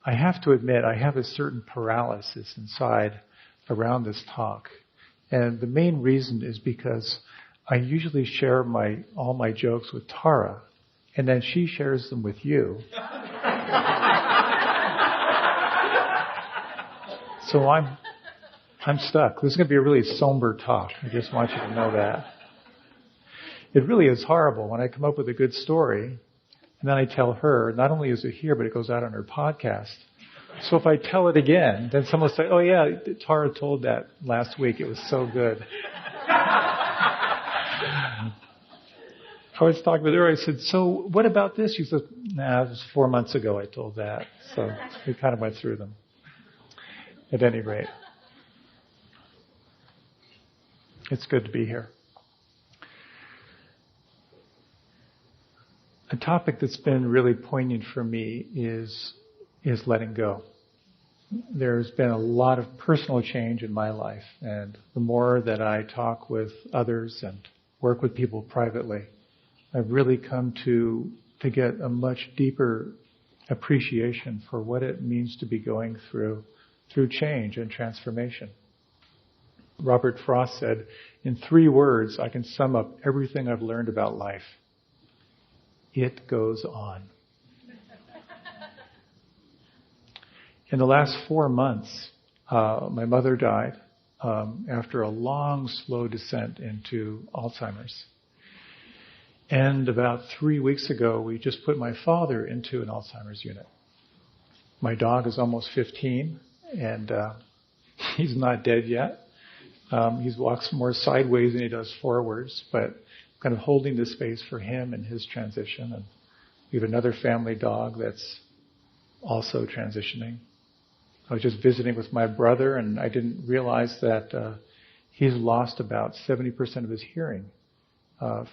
I have to admit, I have a certain paralysis inside around this talk. And the main reason is because I usually share all my jokes with Tara, and then she shares them with you. So I'm stuck. This is going to be a really somber talk. I just want you to know that. It really is horrible when I come up with a good story, and then I tell her, not only is it here, but it goes out on her podcast. So if I tell it again, then someone will say, oh yeah, Tara told that last week. It was so good. I was talking with her. I said, so what about this? She said, nah, it was 4 months ago I told that. So we kind of went through them. At any rate, it's good to be here. A topic that's been really poignant for me is letting go. There's been a lot of personal change in my life, and the more that I talk with others and work with people privately, I've really come to get a much deeper appreciation for what it means to be going through change and transformation. Robert Frost said, in 3 words, I can sum up everything I've learned about life. It goes on. In the last 4 months, my mother died after a long, slow descent into Alzheimer's. And about 3 weeks ago, we just put my father into an Alzheimer's unit. My dog is almost 15, and he's not dead yet. He walks more sideways than he does forwards, but kind of holding the space for him and his transition. And we have another family dog that's also transitioning. I was just visiting with my brother, and I didn't realize that he's lost about 70% of his hearing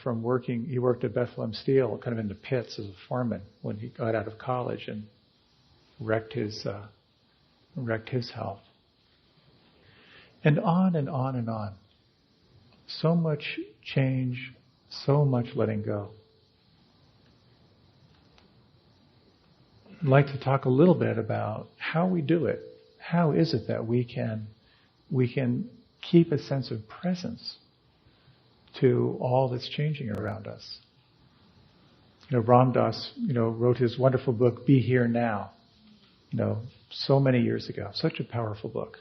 from working. He worked at Bethlehem Steel, kind of in the pits as a foreman when he got out of college, and wrecked his health. And on and on and on. So much change, so much letting go. I'd like to talk a little bit about how we do it. How is it that we can keep a sense of presence to all that's changing around us? Ram Dass, wrote his wonderful book, Be Here Now, so many years ago. Such a powerful book.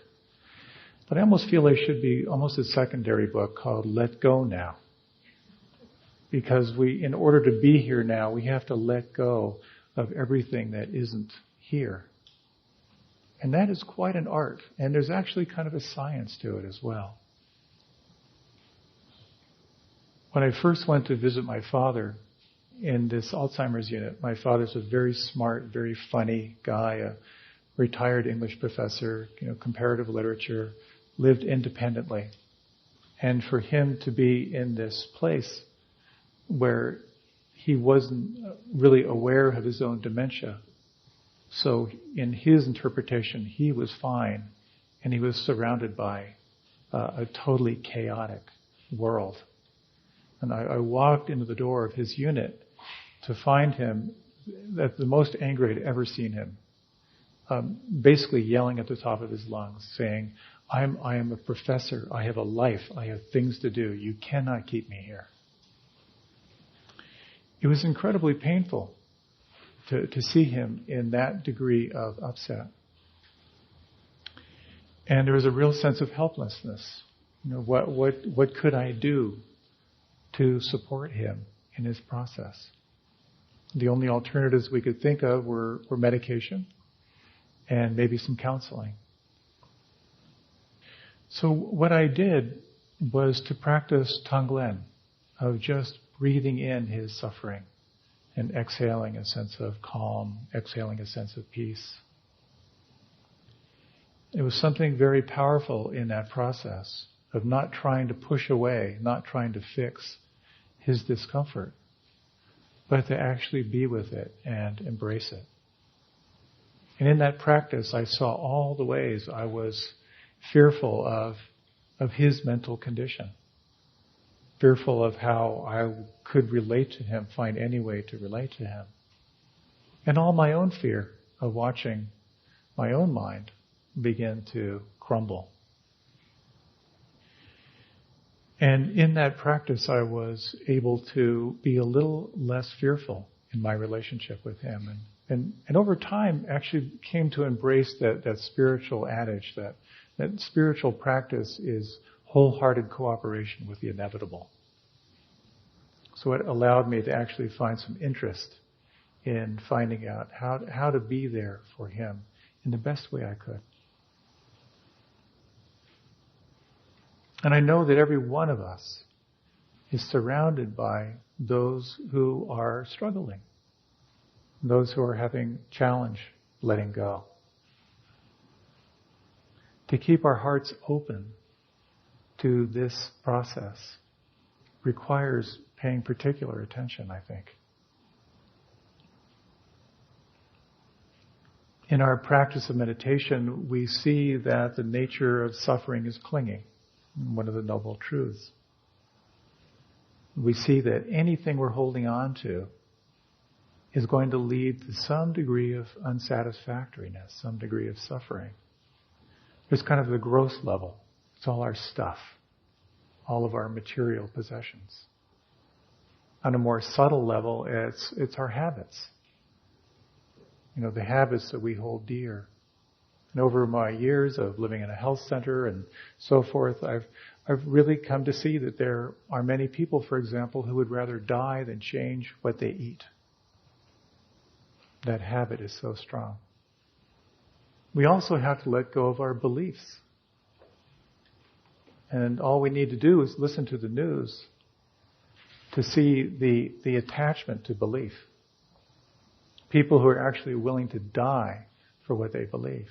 But I almost feel there should be almost a secondary book called Let Go Now. Because in order to be here now, we have to let go of everything that isn't here. And that is quite an art. And there's actually kind of a science to it as well. When I first went to visit my father in this Alzheimer's unit, my father's a very smart, very funny guy, a retired English professor, comparative literature, lived independently. And for him to be in this place where he wasn't really aware of his own dementia, so in his interpretation, he was fine, and he was surrounded by a totally chaotic world. And I walked into the door of his unit to find him at the most angry I'd ever seen him, basically yelling at the top of his lungs, saying, I am a professor, I have a life, I have things to do, you cannot keep me here. It was incredibly painful to see him in that degree of upset. And there was a real sense of helplessness. What could I do to support him in his process? The only alternatives we could think of were medication and maybe some counseling. So what I did was to practice Tonglen, of just breathing in his suffering and exhaling a sense of calm, exhaling a sense of peace. It was something very powerful in that process of not trying to push away, not trying to fix his discomfort, but to actually be with it and embrace it. And in that practice, I saw all the ways I was fearful of his mental condition, fearful of how I could relate to him, find any way to relate to him. And all my own fear of watching my own mind begin to crumble. And in that practice, I was able to be a little less fearful in my relationship with him. And over time, actually came to embrace that spiritual adage that spiritual practice is wholehearted cooperation with the inevitable. So it allowed me to actually find some interest in finding out how to be there for him in the best way I could. And I know that every one of us is surrounded by those who are struggling, those who are having challenge letting go. To keep our hearts open to this process requires paying particular attention, I think. In our practice of meditation, we see that the nature of suffering is clinging, one of the noble truths. We see that anything we're holding on to is going to lead to some degree of unsatisfactoriness, some degree of suffering. There's kind of the gross level. It's all our stuff, all of our material possessions. On a more subtle level, it's our habits. The habits that we hold dear. And over my years of living in a health center and so forth, I've really come to see that there are many people, for example, who would rather die than change what they eat. That habit is so strong. We also have to let go of our beliefs. And all we need to do is listen to the news to see the attachment to belief. People who are actually willing to die for what they believe.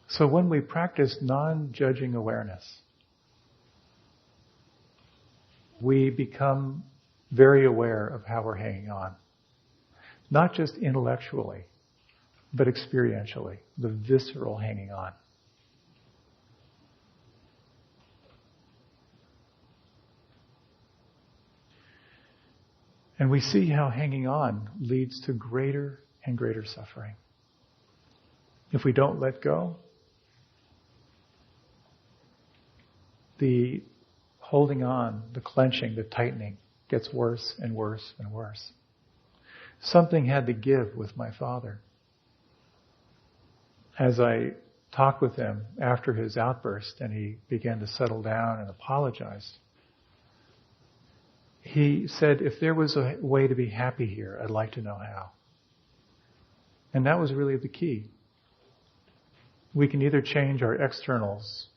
So when we practice non-judging awareness, we become very aware of how we're hanging on. Not just intellectually, but experientially, the visceral hanging on. And we see how hanging on leads to greater and greater suffering. If we don't let go, the holding on, the clenching, the tightening gets worse and worse and worse. Something had to give with my father. As I talked with him after his outburst and he began to settle down and apologize, he said, if there was a way to be happy here, I'd like to know how. And that was really the key. We can either change our externals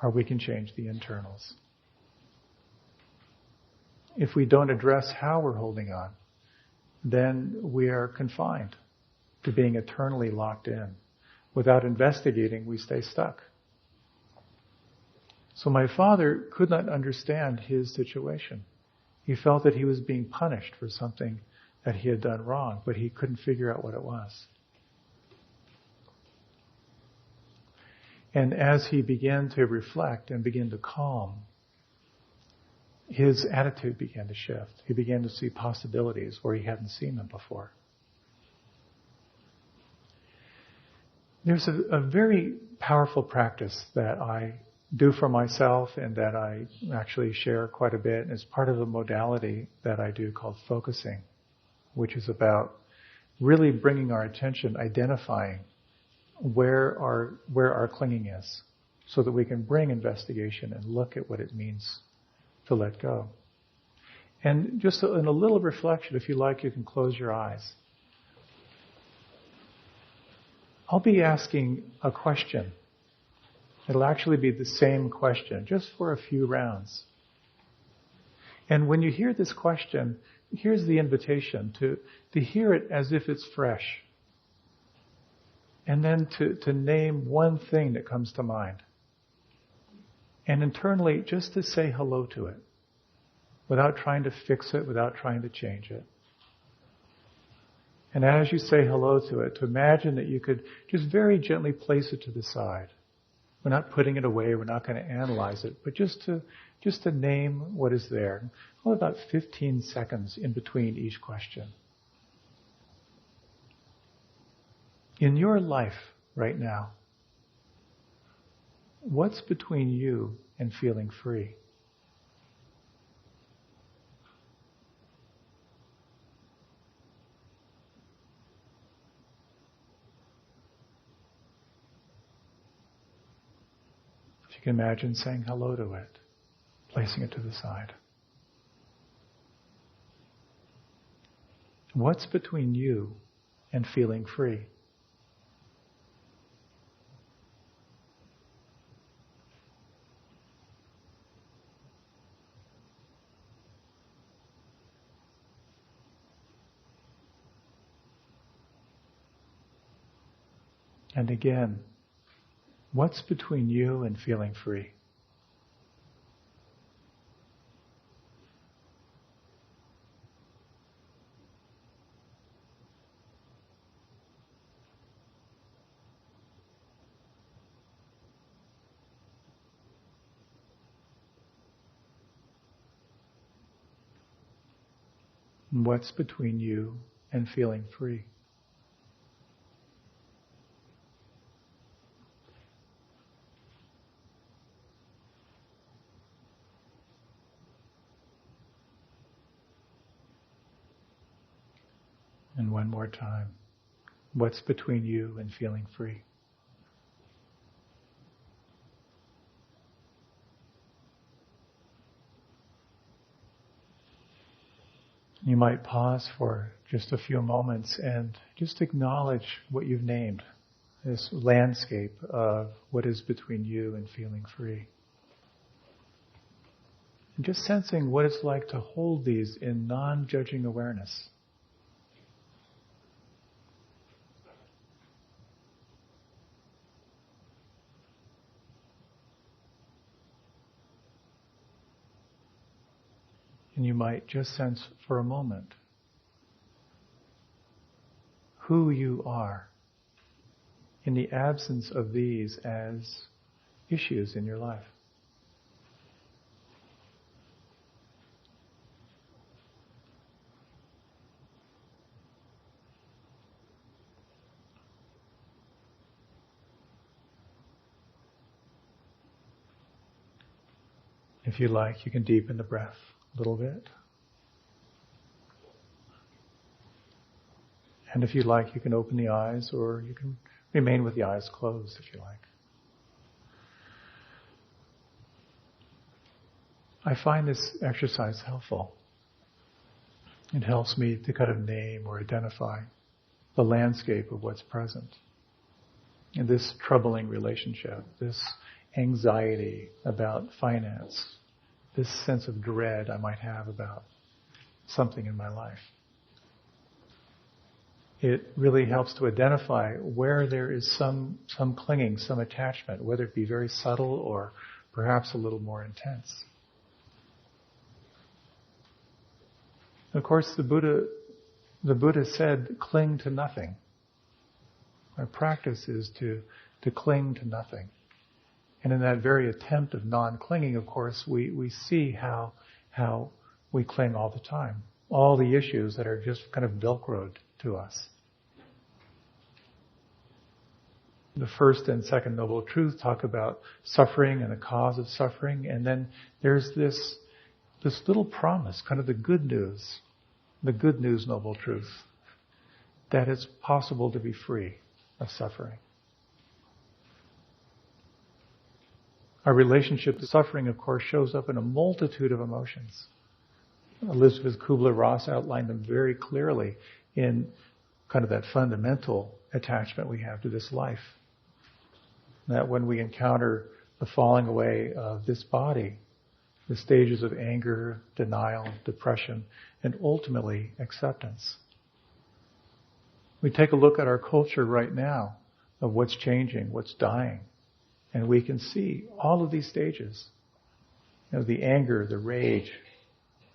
or we can change the internals. If we don't address how we're holding on, then we are confined to being eternally locked in. Without investigating, we stay stuck. So my father could not understand his situation. He felt that he was being punished for something that he had done wrong, but he couldn't figure out what it was. And as he began to reflect and begin to calm, his attitude began to shift. He began to see possibilities where he hadn't seen them before. There's a very powerful practice that I do for myself and that I actually share quite a bit as part of a modality that I do called focusing, which is about really bringing our attention, identifying where our clinging is so that we can bring investigation and look at what it means to let go. And just in a little reflection, if you like, you can close your eyes. I'll be asking a question. It'll actually be the same question, just for a few rounds. And when you hear this question, here's the invitation to hear it as if it's fresh. And then to name one thing that comes to mind. And internally, just to say hello to it, without trying to fix it, without trying to change it. And as you say hello to it, to imagine that you could just very gently place it to the side. We're not putting it away, we're not going to analyze it, but just to name what is there. Only about 15 seconds in between each question. In your life right now, what's between you and feeling free? If you can imagine saying hello to it, placing it to the side. What's between you and feeling free? And again, what's between you and feeling free? What's between you and feeling free? And one more time. What's between you and feeling free? You might pause for just a few moments and just acknowledge what you've named, this landscape of what is between you and feeling free. And just sensing what it's like to hold these in non-judging awareness. And you might just sense for a moment who you are in the absence of these as issues in your life. If you like, you can deepen the breath a little bit. And if you like, you can open the eyes, or you can remain with the eyes closed if you like. I find this exercise helpful. It helps me to kind of name or identify the landscape of what's present. And this troubling relationship, this anxiety about finance, this sense of dread I might have about something in my life. It really helps to identify where there is some clinging, some attachment, whether it be very subtle or perhaps a little more intense. Of course, the Buddha said, cling to nothing. Our practice is to cling to nothing. And in that very attempt of non-clinging, of course, we see how we cling all the time. All the issues that are just kind of velcroed to us. The first and second Noble Truth talk about suffering and the cause of suffering, and then there's this little promise, kind of the good news Noble Truth, that it's possible to be free of suffering. Our relationship to suffering, of course, shows up in a multitude of emotions. Elizabeth Kubler-Ross outlined them very clearly in kind of that fundamental attachment we have to this life. That when we encounter the falling away of this body, the stages of anger, denial, depression, and ultimately acceptance. We take a look at our culture right now of what's changing, what's dying, and we can see all of these stages. The anger, the rage,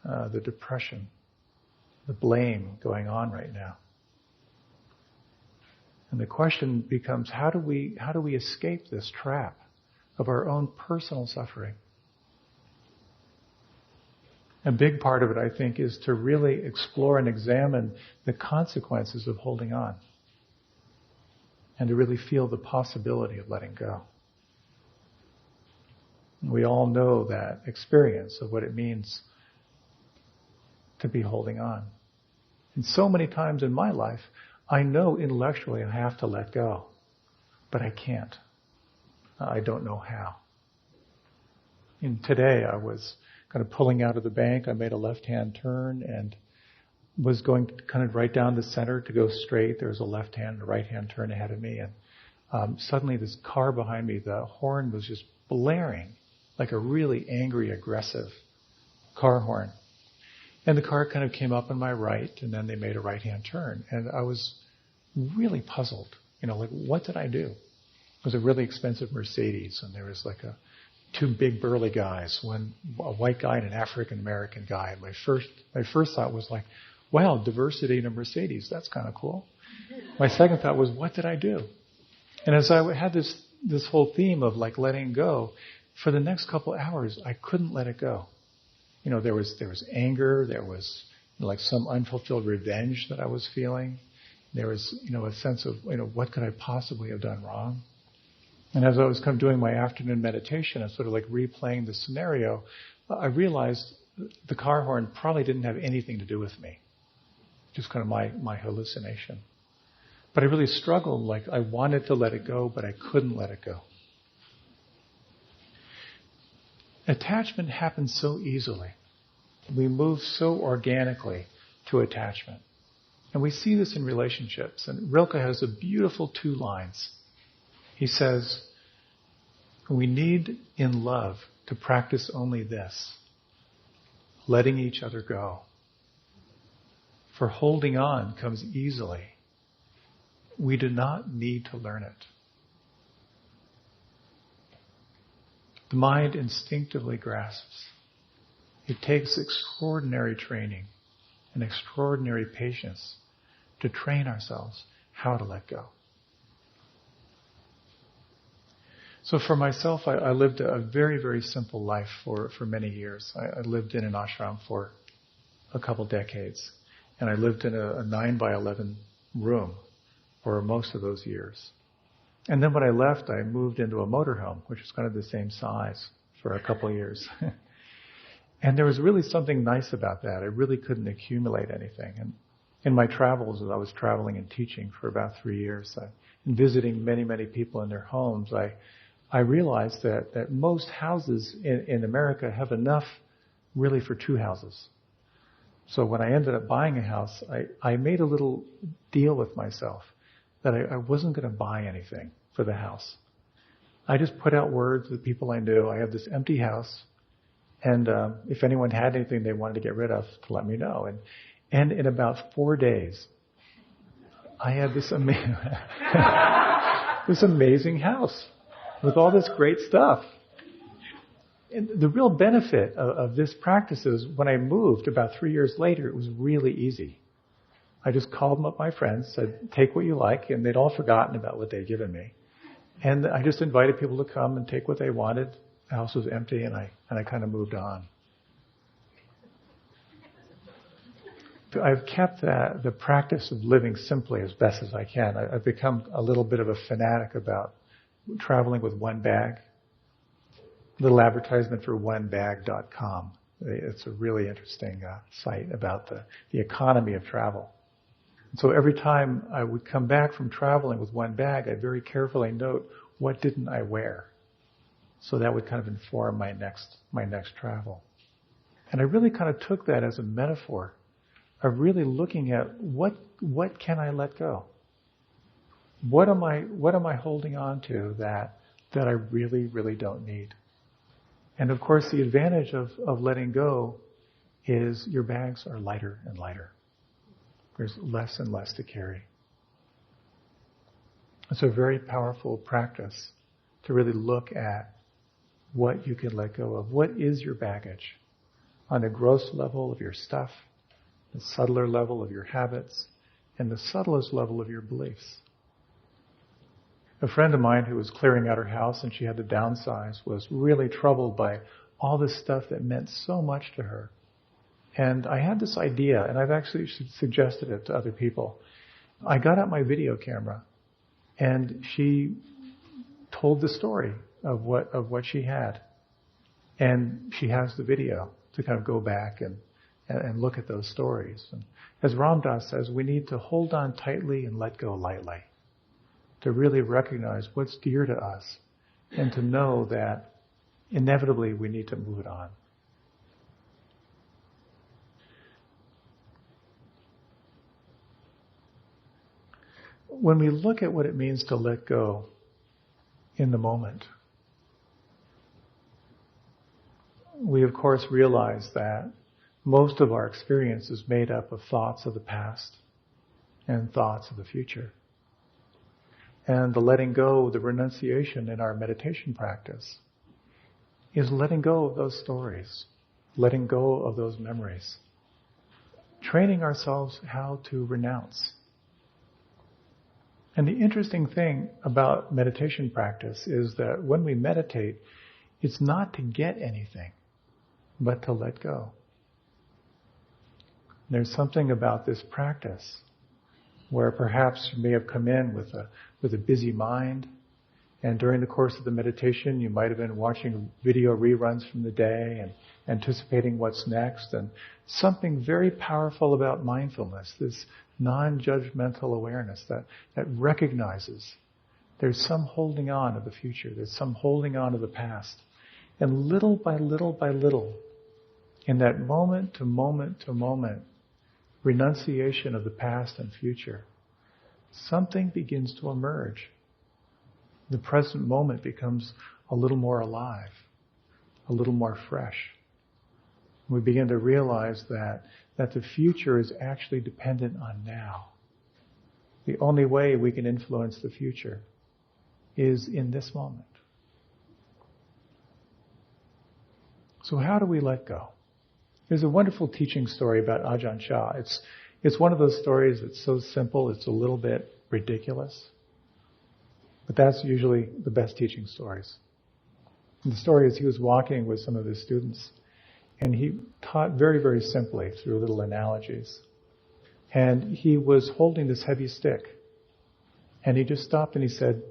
the depression, the blame going on right now. And the question becomes, how do we escape this trap of our own personal suffering? A big part of it, I think, is to really explore and examine the consequences of holding on. and to really feel the possibility of letting go. We all know that experience of what it means to be holding on. And so many times in my life, I know intellectually I have to let go, but I can't. I don't know how. And today I was kind of pulling out of the bank. I made a left-hand turn and was going kind of right down the center to go straight. There was a left-hand and a right-hand turn ahead of me. And suddenly this car behind me, the horn was just blaring like a really angry, aggressive car horn. And the car kind of came up on my right, and then they made a right-hand turn. And I was really puzzled. Like, what did I do? It was a really expensive Mercedes, and there was like two big burly guys, a white guy and an African-American guy. And my first thought was like, wow, diversity in a Mercedes, that's kind of cool. My second thought was, what did I do? And as I had this whole theme of like letting go, for the next couple hours, I couldn't let it go. There was anger, there was like some unfulfilled revenge that I was feeling. There was, a sense of, what could I possibly have done wrong? And as I was kind of doing my afternoon meditation and sort of like replaying the scenario, I realized the car horn probably didn't have anything to do with me. Just kind of my hallucination. But I really struggled, like I wanted to let it go, but I couldn't let it go. Attachment happens so easily. We move so organically to attachment. And we see this in relationships. And Rilke has a beautiful 2 lines. He says, we need in love to practice only this, letting each other go. For holding on comes easily. We do not need to learn it. The mind instinctively grasps. It takes extraordinary training and extraordinary patience to train ourselves how to let go. So for myself, I lived a very, very simple life for many years. I lived in an ashram for a couple decades. And I lived in a 9 by 11 room for most of those years. And then when I left, I moved into a motorhome, which was kind of the same size, for a couple of years. And there was really something nice about that. I really couldn't accumulate anything. And in my travels, as I was traveling and teaching for about 3 years, and visiting many, many people in their homes, I realized that most houses in America have enough really for 2 houses. So when I ended up buying a house, I made a little deal with myself that I wasn't going to buy anything for the house. I just put out word to the people I knew. I have this empty house, and if anyone had anything they wanted to get rid of, to let me know. And in about 4 days, I had this this amazing house with all this great stuff. And the real benefit of this practice is when I moved about 3 years later, it was really easy. I just called up my friends, said, take what you like, and they'd all forgotten about what they'd given me. And I just invited people to come and take what they wanted. The house was empty, and I kind of moved on. I've kept the practice of living simply as best as I can. I've become a little bit of a fanatic about traveling with one bag. Little advertisement for onebag.com. It's a really interesting site about the economy of travel. So every time I would come back from traveling with one bag, I'd very carefully note what didn't I wear. So that would kind of inform my next travel. And I really kind of took that as a metaphor of really looking at what can I let go? What am I holding on to that I really, really don't need? And of course, the advantage of letting go is your bags are lighter and lighter. There's less and less to carry. It's a very powerful practice to really look at what you can let go of. What is your baggage? On the gross level of your stuff, the subtler level of your habits, and the subtlest level of your beliefs. A friend of mine who was clearing out her house and she had to downsize was really troubled by all this stuff that meant so much to her. And I had this idea, and I've actually suggested it to other people. I got out my video camera And she told the story of what she had. And she has the video to kind of go back and look at those stories. And as Ram Dass says, we need to hold on tightly and let go lightly, to really recognize what's dear to us and to know that inevitably we need to move it on. When we look at what it means to let go in the moment, we of course realize that most of our experience is made up of thoughts of the past and thoughts of the future. And the letting go, the renunciation in our meditation practice is letting go of those stories, letting go of those memories, training ourselves how to renounce. And the interesting thing about meditation practice is that when we meditate, it's not to get anything, but to let go. There's something about this practice where perhaps you may have come in with a busy mind, and during the course of the meditation you might have been watching video reruns from the day and anticipating what's next, and something very powerful about mindfulness, this non-judgmental awareness that recognizes there's some holding on of the future, there's some holding on of the past. And little by little by little, in that moment to moment to moment renunciation of the past and future, something begins to emerge. The present moment becomes a little more alive, a little more fresh. We begin to realize that the future is actually dependent on now. The only way we can influence the future is in this moment. So how do we let go? There's a wonderful teaching story about Ajahn Chah. It's one of those stories that's so simple, it's a little bit ridiculous. But that's usually the best teaching stories. And the story is he was walking with some of his students, and he taught very, very simply through little analogies. And he was holding this heavy stick. And he just stopped and he said,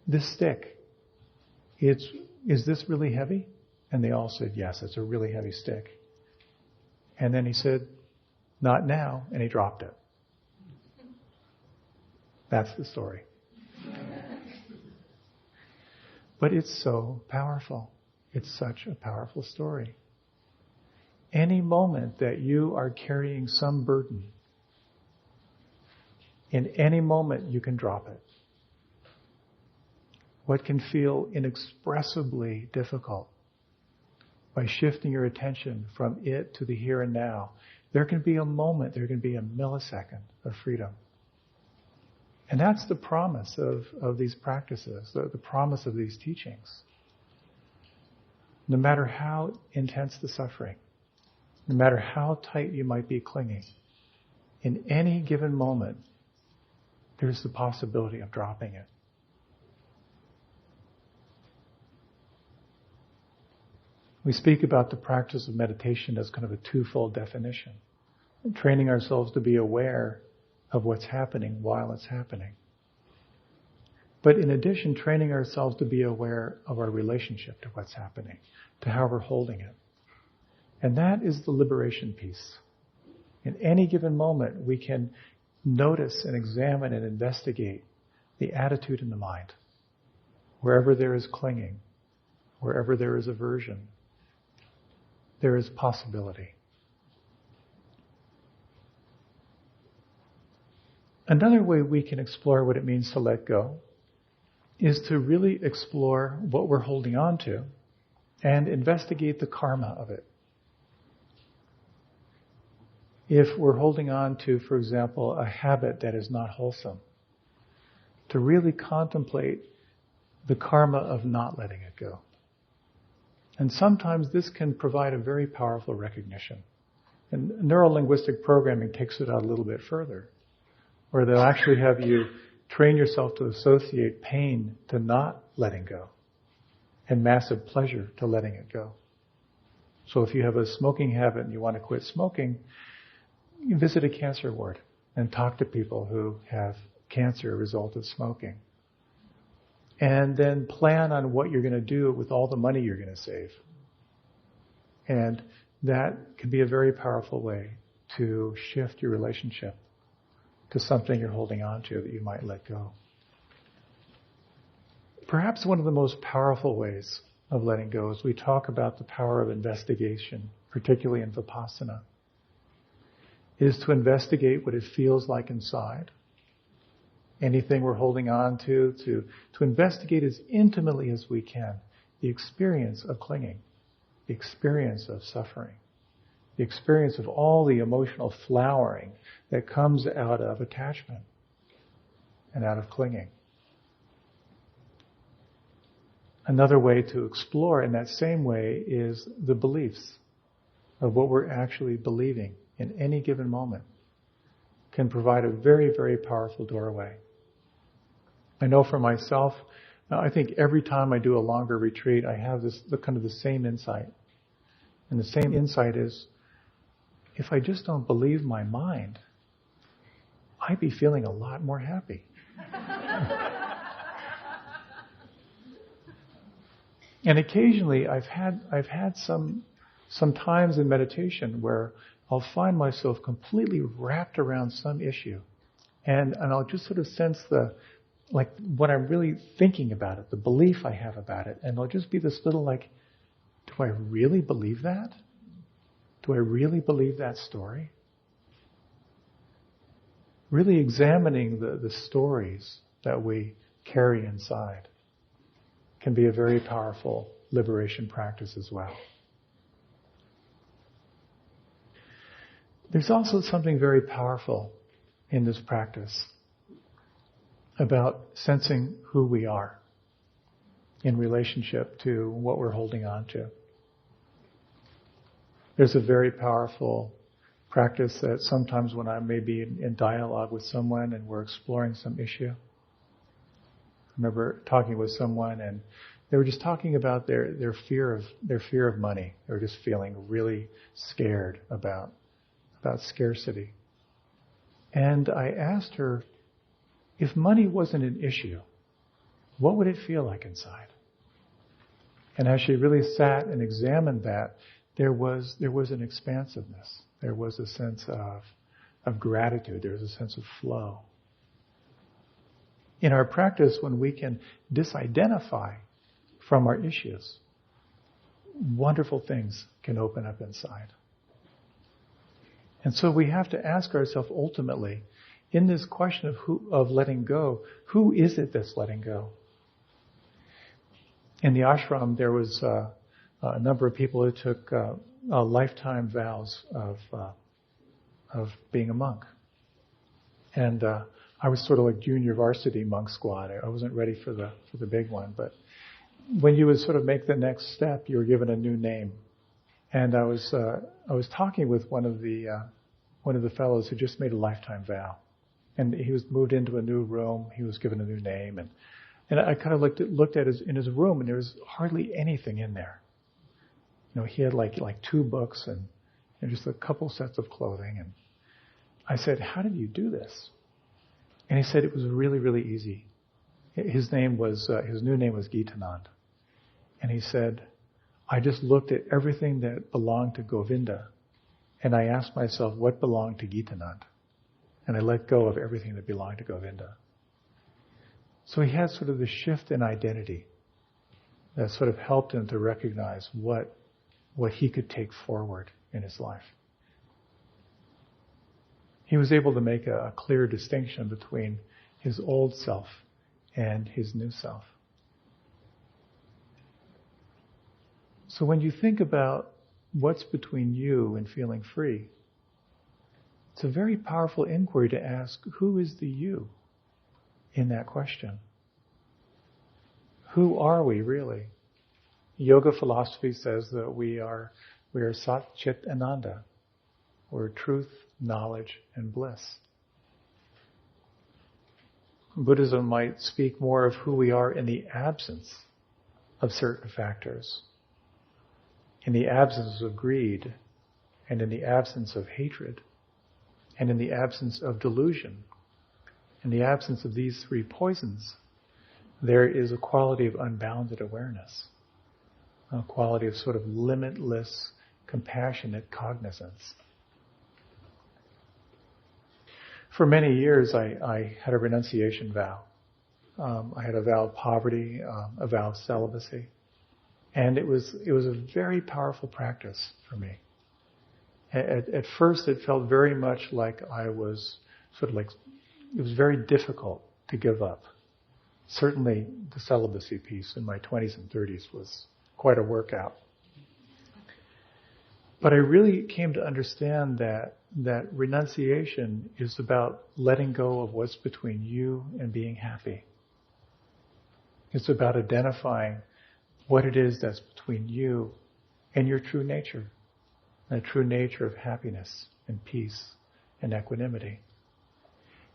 "This stick, is this really heavy?" And they all said, "Yes, it's a really heavy stick." And then he said, "Not now," and he dropped it. That's the story. But it's so powerful. It's such a powerful story. Any moment that you are carrying some burden, in any moment you can drop it. What can feel inexpressibly difficult, by shifting your attention from it to the here and now, there can be a moment, there can be a millisecond of freedom. And that's the promise of these practices, the promise of these teachings. No matter how intense the suffering, no matter how tight you might be clinging, in any given moment, there's the possibility of dropping it. We speak about the practice of meditation as kind of a twofold definition. Training ourselves to be aware of what's happening while it's happening. But in addition, training ourselves to be aware of our relationship to what's happening, to how we're holding it. And that is the liberation piece. In any given moment, we can notice and examine and investigate the attitude in the mind. Wherever there is clinging, wherever there is aversion, there is possibility. Another way we can explore what it means to let go is to really explore what we're holding on to and investigate the karma of it. If we're holding on to, for example, a habit that is not wholesome, to really contemplate the karma of not letting it go. And sometimes this can provide a very powerful recognition. And neuro-linguistic programming takes it out a little bit further, where they'll actually have you train yourself to associate pain to not letting go and massive pleasure to letting it go. So if you have a smoking habit and you want to quit smoking, you visit a cancer ward and talk to people who have cancer a result of smoking. And then plan on what you're going to do with all the money you're going to save. And that can be a very powerful way to shift your relationship to something you're holding on to that you might let go. Perhaps one of the most powerful ways of letting go is we talk about the power of investigation, particularly in vipassana, is to investigate what it feels like inside. Anything we're holding on to investigate as intimately as we can the experience of clinging, the experience of suffering, the experience of all the emotional flowering that comes out of attachment and out of clinging. Another way to explore in that same way is the beliefs of what we're actually believing in any given moment can provide a very, very powerful doorway. I know for myself, I think every time I do a longer retreat, I have the same insight. And the same insight is, if I just don't believe my mind, I'd be feeling a lot more happy. And occasionally I've had some times in meditation where I'll find myself completely wrapped around some issue. And I'll just sort of sense what I'm really thinking about it, the belief I have about it. And it'll just be this little do I really believe that? Do I really believe that story? Really examining the stories that we carry inside can be a very powerful liberation practice as well. There's also something very powerful in this practice about sensing who we are in relationship to what we're holding on to. There's a very powerful practice that sometimes when I may be in dialogue with someone and we're exploring some issue. I remember talking with someone and they were just talking about their fear of money. They were just feeling really scared about scarcity. And I asked her, if money wasn't an issue, what would it feel like inside? And as she really sat and examined that, there was an expansiveness. There was a sense of gratitude. There was a sense of flow. In our practice, when we can disidentify from our issues, wonderful things can open up inside. And so we have to ask ourselves ultimately, in this question of letting go, who is it that's letting go? In the ashram, there was a number of people who took lifetime vows of being a monk. And I was sort of like junior varsity monk squad. I wasn't ready for the big one. But when you would sort of make the next step, you were given a new name. And I was talking with one of the fellows who just made a lifetime vow. And he was moved into a new room. He was given a new name. And I kind of looked at in his room, and there was hardly anything in there. You know, he had like 2 books and just a couple sets of clothing. And I said, how did you do this? And he said it was really, really easy. His new name was Gitanand. And he said, I just looked at everything that belonged to Govinda, and I asked myself what belonged to Gitanand. And I let go of everything that belonged to Govinda. So he had sort of the shift in identity that sort of helped him to recognize what he could take forward in his life. He was able to make a clear distinction between his old self and his new self. So when you think about what's between you and feeling free, it's a very powerful inquiry to ask, who is the you in that question? Who are we really? Yoga philosophy says that we are Sat Chit Ananda. We're truth, knowledge, and bliss. Buddhism might speak more of who we are in the absence of certain factors, in the absence of greed, and in the absence of hatred, and in the absence of delusion. In the absence of these three poisons, there is a quality of unbounded awareness, a quality of sort of limitless, compassionate cognizance. For many years, I had a renunciation vow. I had a vow of poverty, a vow of celibacy. And it was a very powerful practice for me. At first, it felt very much like I was sort of like, it was very difficult to give up. Certainly, the celibacy piece in my 20s and 30s was quite a workout. But I really came to understand that renunciation is about letting go of what's between you and being happy. It's about identifying what it is that's between you and your true nature, the true nature of happiness and peace and equanimity.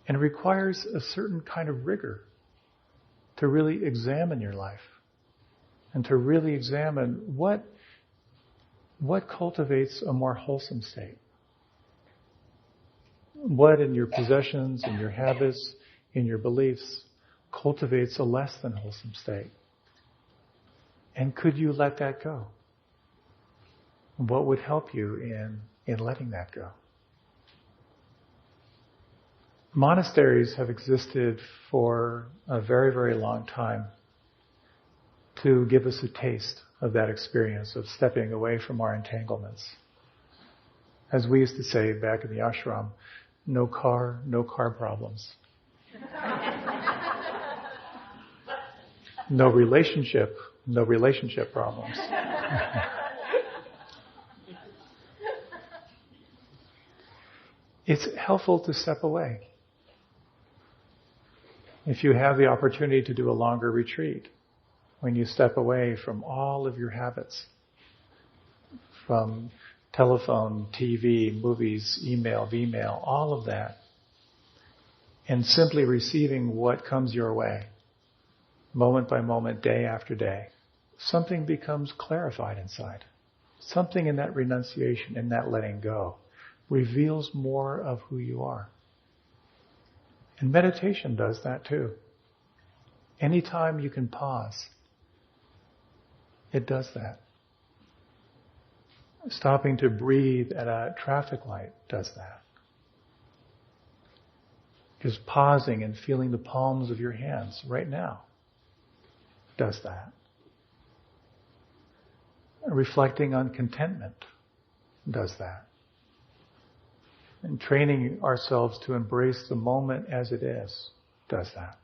And it requires a certain kind of rigor to really examine your life and to really examine what cultivates a more wholesome state. What in your possessions, in your habits, in your beliefs cultivates a less than wholesome state? And could you let that go? What would help you in letting that go? Monasteries have existed for a very, very long time to give us a taste of that experience of stepping away from our entanglements. As we used to say back in the ashram, no car problems. No relationship problems. It's helpful to step away. If you have the opportunity to do a longer retreat, when you step away from all of your habits, from telephone, TV, movies, email, Vmail, all of that, and simply receiving what comes your way, moment by moment, day after day, something becomes clarified inside. Something in that renunciation, in that letting go, reveals more of who you are. And meditation does that too. Anytime you can pause, it does that. Stopping to breathe at a traffic light does that. Just pausing and feeling the palms of your hands right now does that. Reflecting on contentment does that. And training ourselves to embrace the moment as it is does that.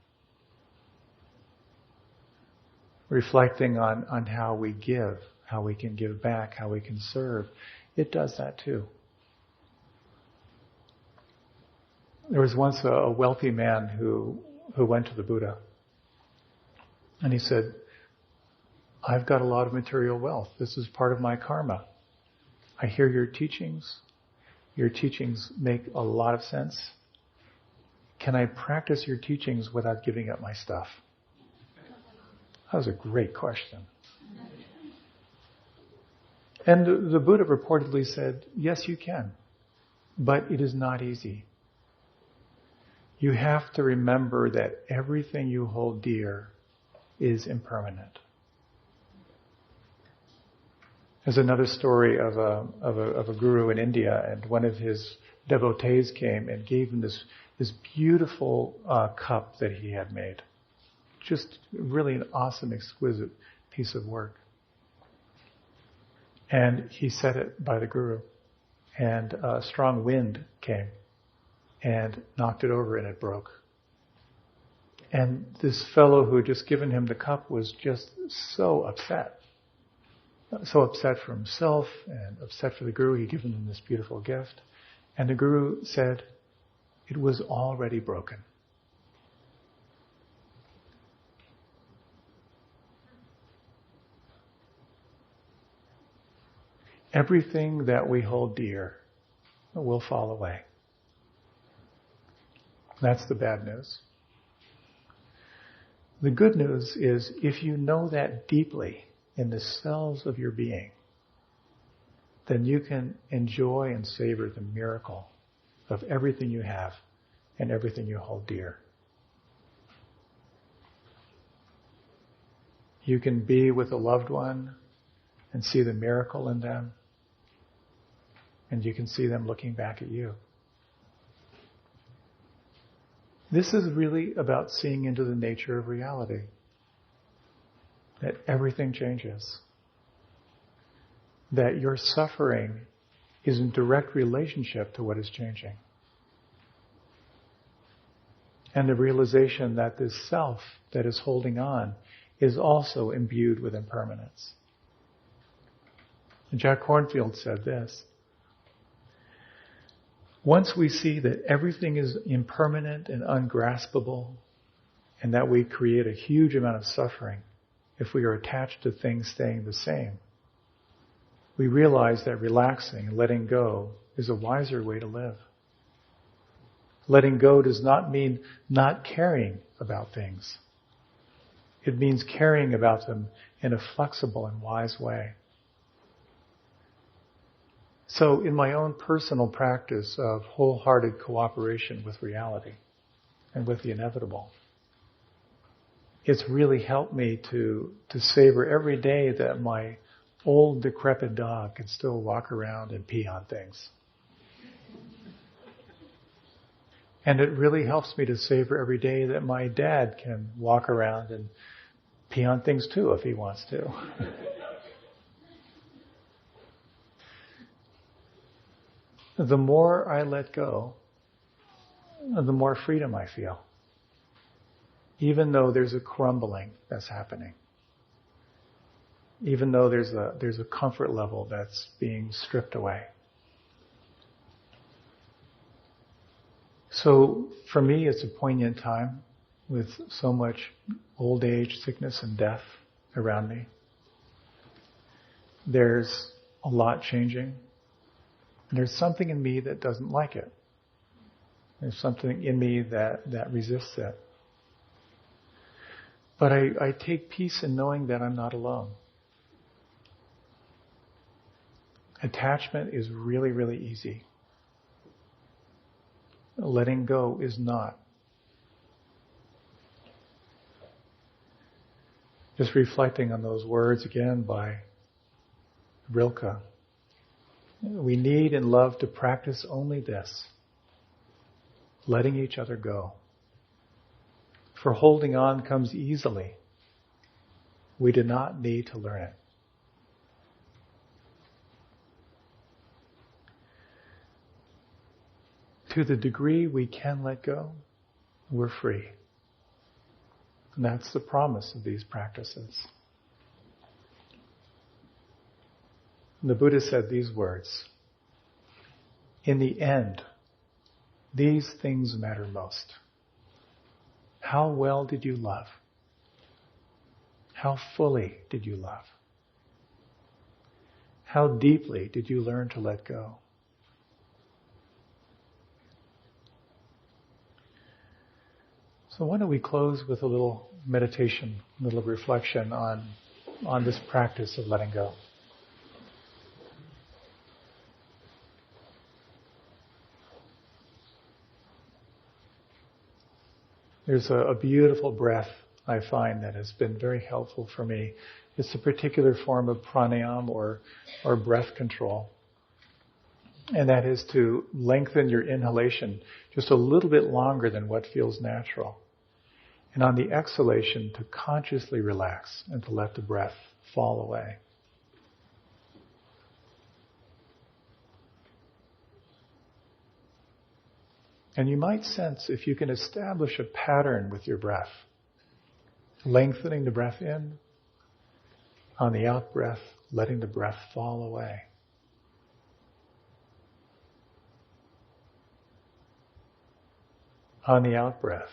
Reflecting on how we give, how we can give back, how we can serve, it does that too. There was once a wealthy man who went to the Buddha. And he said, I've got a lot of material wealth. This is part of my karma. I hear your teachings. Your teachings make a lot of sense. Can I practice your teachings without giving up my stuff? That was a great question. And the Buddha reportedly said, yes, you can. But it is not easy. You have to remember that everything you hold dear is impermanent. There's another story of a guru in India, and one of his devotees came and gave him this beautiful cup that he had made. Just really an awesome, exquisite piece of work. And he set it by the guru, and a strong wind came and knocked it over, and it broke. And this fellow who had just given him the cup was just so upset. So upset for himself and upset for the guru. He'd given him this beautiful gift. And the guru said, it was already broken. Everything that we hold dear will fall away. That's the bad news. The good news is if you know that deeply in the cells of your being, then you can enjoy and savor the miracle of everything you have and everything you hold dear. You can be with a loved one and see the miracle in them. And you can see them looking back at you. This is really about seeing into the nature of reality. That everything changes. That your suffering is in direct relationship to what is changing. And the realization that this self that is holding on is also imbued with impermanence. Jack Kornfield said this: once we see that everything is impermanent and ungraspable, and that we create a huge amount of suffering if we are attached to things staying the same, we realize that relaxing and letting go is a wiser way to live. Letting go does not mean not caring about things. It means caring about them in a flexible and wise way. So in my own personal practice of wholehearted cooperation with reality and with the inevitable, it's really helped me to savor every day that my old decrepit dog can still walk around and pee on things. And it really helps me to savor every day that my dad can walk around and pee on things too if he wants to. The more I let go, the more freedom I feel. Even though there's a crumbling that's happening. Even though there's a comfort level that's being stripped away. So for me, it's a poignant time with so much old age, sickness, and death around me. There's a lot changing. And there's something in me that doesn't like it. There's something in me that resists it. But I take peace in knowing that I'm not alone. Attachment is really, really easy. Letting go is not. Just reflecting on those words again by Rilke. We need and love to practice only this, letting each other go. For holding on comes easily. We do not need to learn it. To the degree we can let go, we're free. And that's the promise of these practices. The Buddha said these words: in the end, these things matter most. How well did you love? How fully did you love? How deeply did you learn to let go? So why don't we close with a little meditation, a little reflection on this practice of letting go. There's a beautiful breath I find that has been very helpful for me. It's a particular form of pranayama or breath control. And that is to lengthen your inhalation just a little bit longer than what feels natural. And on the exhalation, to consciously relax and to let the breath fall away. And you might sense if you can establish a pattern with your breath, lengthening the breath in, on the out breath, letting the breath fall away. On the out breath,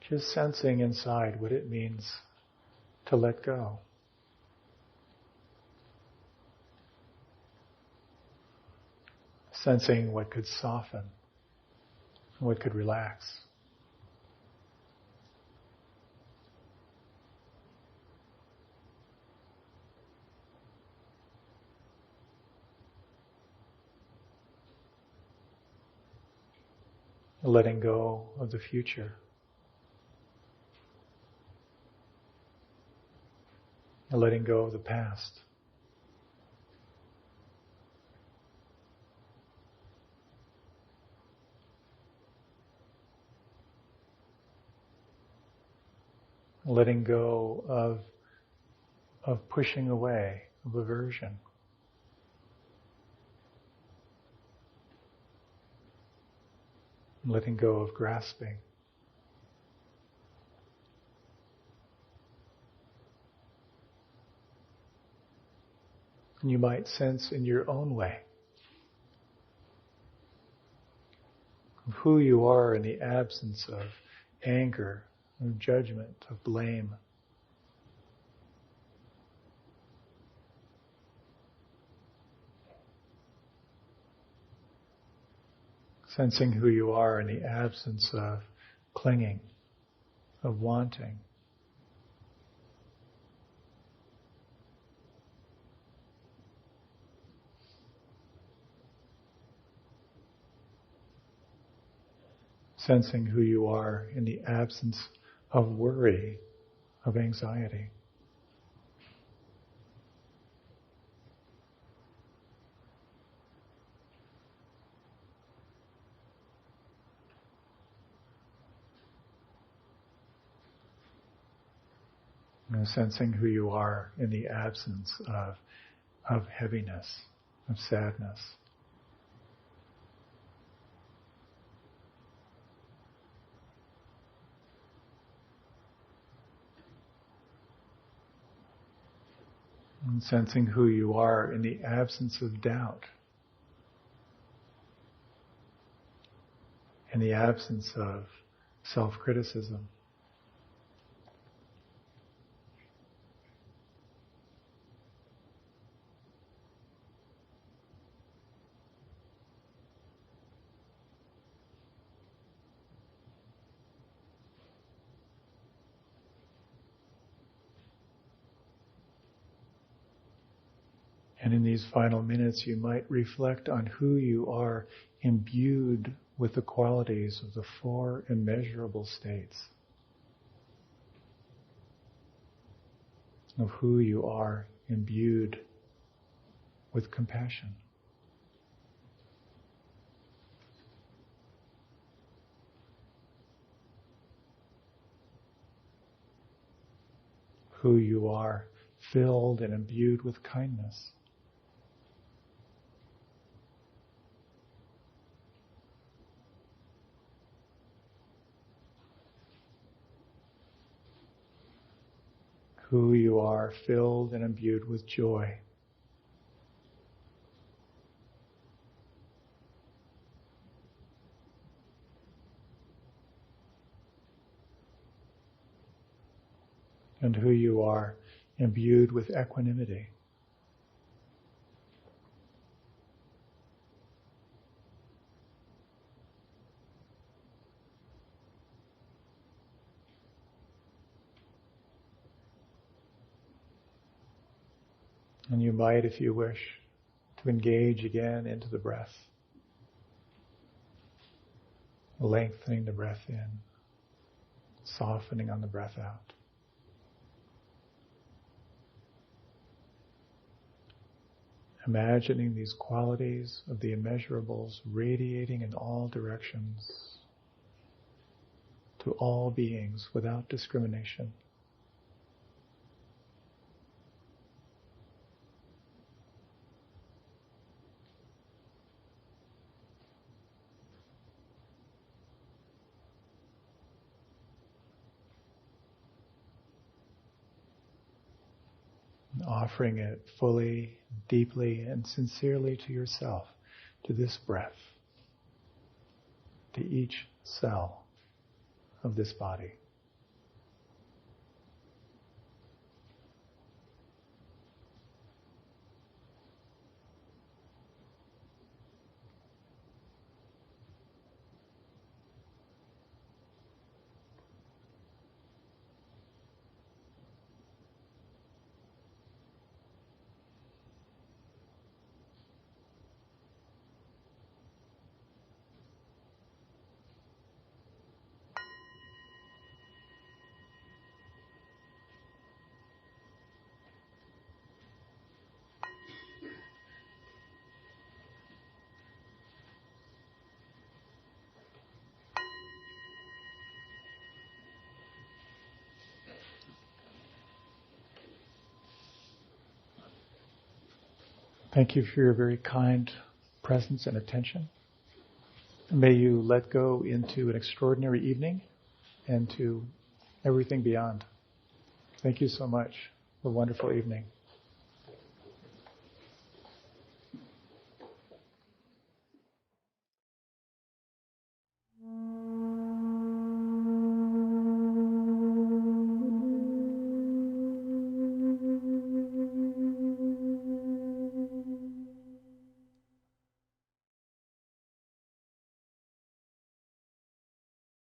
just sensing inside what it means to let go. Sensing what could soften, what could relax. Letting go of the future. letting go of the past. Letting go of pushing away, of aversion. Letting go of grasping. And you might sense in your own way of who you are in the absence of anger, of judgment, of blame. Sensing who you are in the absence of clinging, of wanting. Sensing who you are in the absence of worry, of anxiety. Sensing who you are in the absence of heaviness, of sadness. And sensing who you are in the absence of doubt, in the absence of self-criticism. And in these final minutes, you might reflect on who you are imbued with the qualities of the four immeasurable states, of who you are imbued with compassion, who you are filled and imbued with kindness, who you are filled and imbued with joy, and who you are imbued with equanimity. And you might, if you wish, to engage again into the breath, lengthening the breath in, softening on the breath out. Imagining these qualities of the immeasurables radiating in all directions to all beings without discrimination. Offering it fully, deeply, and sincerely to yourself, to this breath, to each cell of this body. Thank you for your very kind presence and attention. May you let go into an extraordinary evening and to everything beyond. Thank you so much. A wonderful evening.